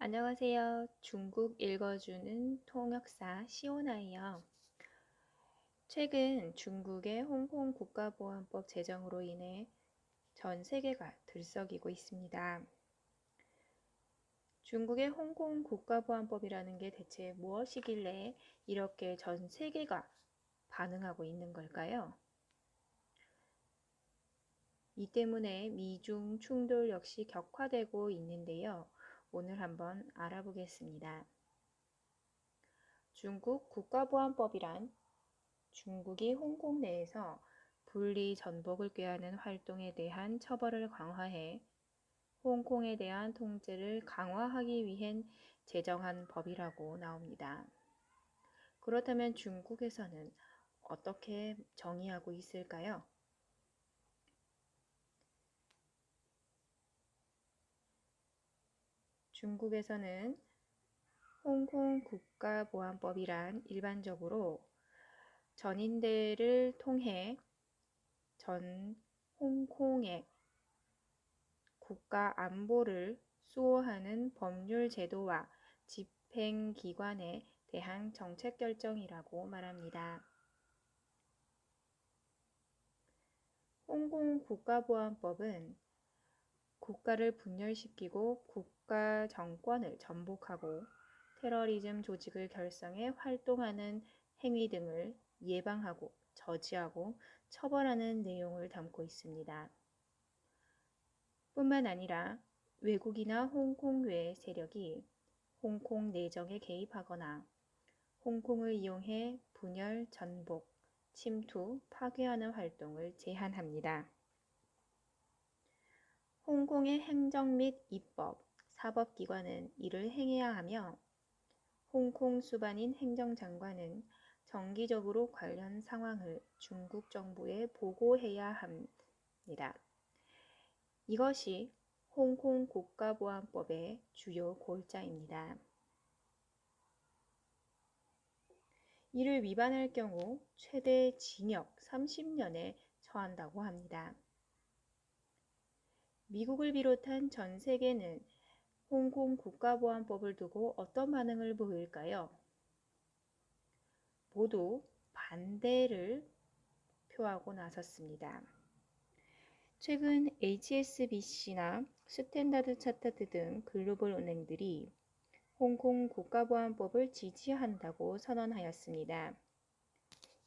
안녕하세요. 중국 읽어주는 통역사 시오나예요. 최근 중국의 홍콩 국가보안법 제정으로 인해 전 세계가 들썩이고 있습니다. 중국의 홍콩 국가보안법이라는 게 대체 무엇이길래 이렇게 전 세계가 반응하고 있는 걸까요? 이 때문에 미중 충돌 역시 격화되고 있는데요. 오늘 한번 알아보겠습니다. 중국 국가보안법이란 중국이 홍콩 내에서 분리 전복을 꾀하는 활동에 대한 처벌을 강화해 홍콩에 대한 통제를 강화하기 위한 제정한 법이라고 나옵니다. 그렇다면 중국에서는 어떻게 정의하고 있을까요? 중국에서는 홍콩 국가보안법이란 일반적으로 전인대를 통해 전 홍콩의 국가 안보를 수호하는 법률 제도와 집행기관에 대한 정책 결정이라고 말합니다. 홍콩 국가보안법은 국가를 분열시키고 국가 정권을 전복하고 테러리즘 조직을 결성해 활동하는 행위 등을 예방하고 저지하고 처벌하는 내용을 담고 있습니다. 뿐만 아니라 외국이나 홍콩 외 세력이 홍콩 내정에 개입하거나 홍콩을 이용해 분열, 전복, 침투, 파괴하는 활동을 제한합니다. 홍콩의 행정 및 입법, 사법기관은 이를 행해야 하며 홍콩 수반인 행정장관은 정기적으로 관련 상황을 중국 정부에 보고해야 합니다. 이것이 홍콩 국가보안법의 주요 골자입니다. 이를 위반할 경우 최대 징역 30년에 처한다고 합니다. 미국을 비롯한 전 세계는 홍콩 국가보안법을 두고 어떤 반응을 보일까요? 모두 반대를 표하고 나섰습니다. 최근 HSBC나 스탠다드 차타드 등 글로벌 은행들이 홍콩 국가보안법을 지지한다고 선언하였습니다.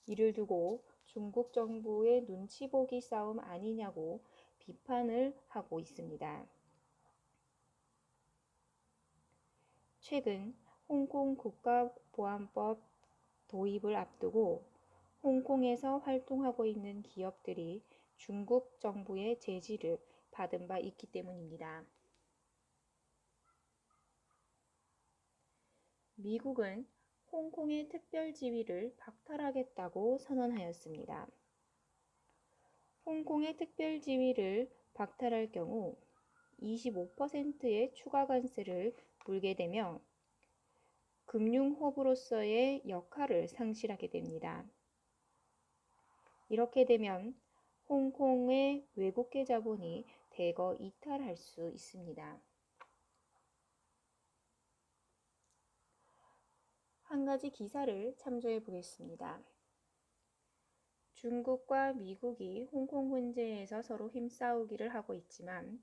이를 두고 중국 정부의 눈치 보기 싸움 아니냐고 비판을 하고 있습니다. 최근 홍콩 국가보안법 도입을 앞두고 홍콩에서 활동하고 있는 기업들이 중국 정부의 제지를 받은 바 있기 때문입니다. 미국은 홍콩의 특별지위를 박탈하겠다고 선언하였습니다. 홍콩의 특별지위를 박탈할 경우 25%의 추가 관세를 물게 되며 금융허브로서의 역할을 상실하게 됩니다. 이렇게 되면 홍콩의 외국계 자본이 대거 이탈할 수 있습니다. 한 가지 기사를 참조해 보겠습니다. 중국과 미국이 홍콩 문제에서 서로 힘싸우기를 하고 있지만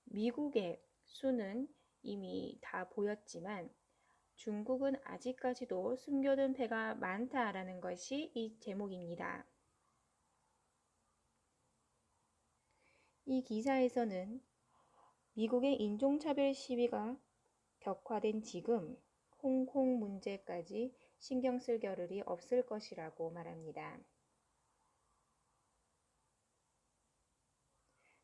미국의 수는 이미 다 보였지만 중국은 아직까지도 숨겨둔 패가 많다라는 것이 이 제목입니다. 이 기사에서는 미국의 인종차별 시위가 격화된 지금 홍콩 문제까지 신경 쓸 겨를이 없을 것이라고 말합니다.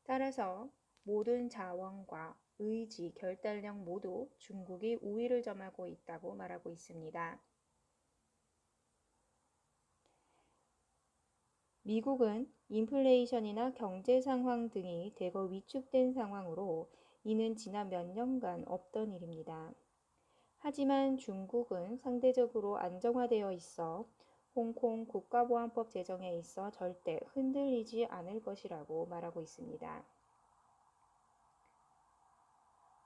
따라서 모든 자원과 의지, 결단력 모두 중국이 우위를 점하고 있다고 말하고 있습니다. 미국은 인플레이션이나 경제 상황 등이 대거 위축된 상황으로 이는 지난 몇 년간 없던 일입니다. 하지만 중국은 상대적으로 안정화되어 있어 홍콩 국가보안법 제정에 있어 절대 흔들리지 않을 것이라고 말하고 있습니다.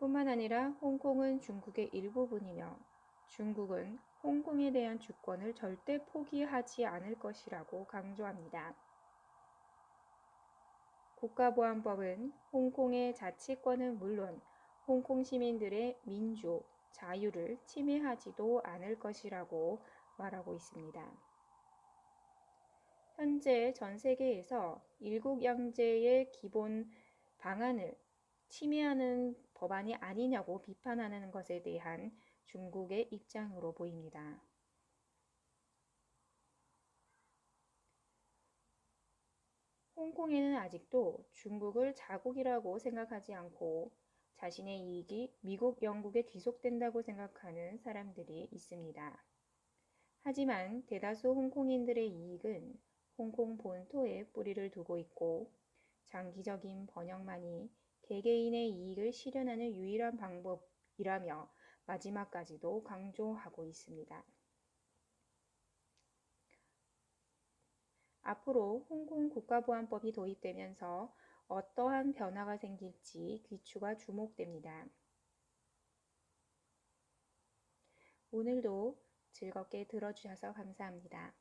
뿐만 아니라 홍콩은 중국의 일부분이며 중국은 홍콩에 대한 주권을 절대 포기하지 않을 것이라고 강조합니다. 국가보안법은 홍콩의 자치권은 물론 홍콩 시민들의 민주, 자유를 침해하지도 않을 것이라고 말하고 있습니다. 현재 전 세계에서 일국양제의 기본 방안을 침해하는 법안이 아니냐고 비판하는 것에 대한 중국의 입장으로 보입니다. 홍콩에는 아직도 중국을 자국이라고 생각하지 않고 자신의 이익이 미국, 영국에 귀속된다고 생각하는 사람들이 있습니다. 하지만 대다수 홍콩인들의 이익은 홍콩 본토에 뿌리를 두고 있고 장기적인 번영만이 개개인의 이익을 실현하는 유일한 방법이라며 마지막까지도 강조하고 있습니다. 앞으로 홍콩 국가보안법이 도입되면서 어떠한 변화가 생길지 귀추가 주목됩니다. 오늘도 즐겁게 들어주셔서 감사합니다.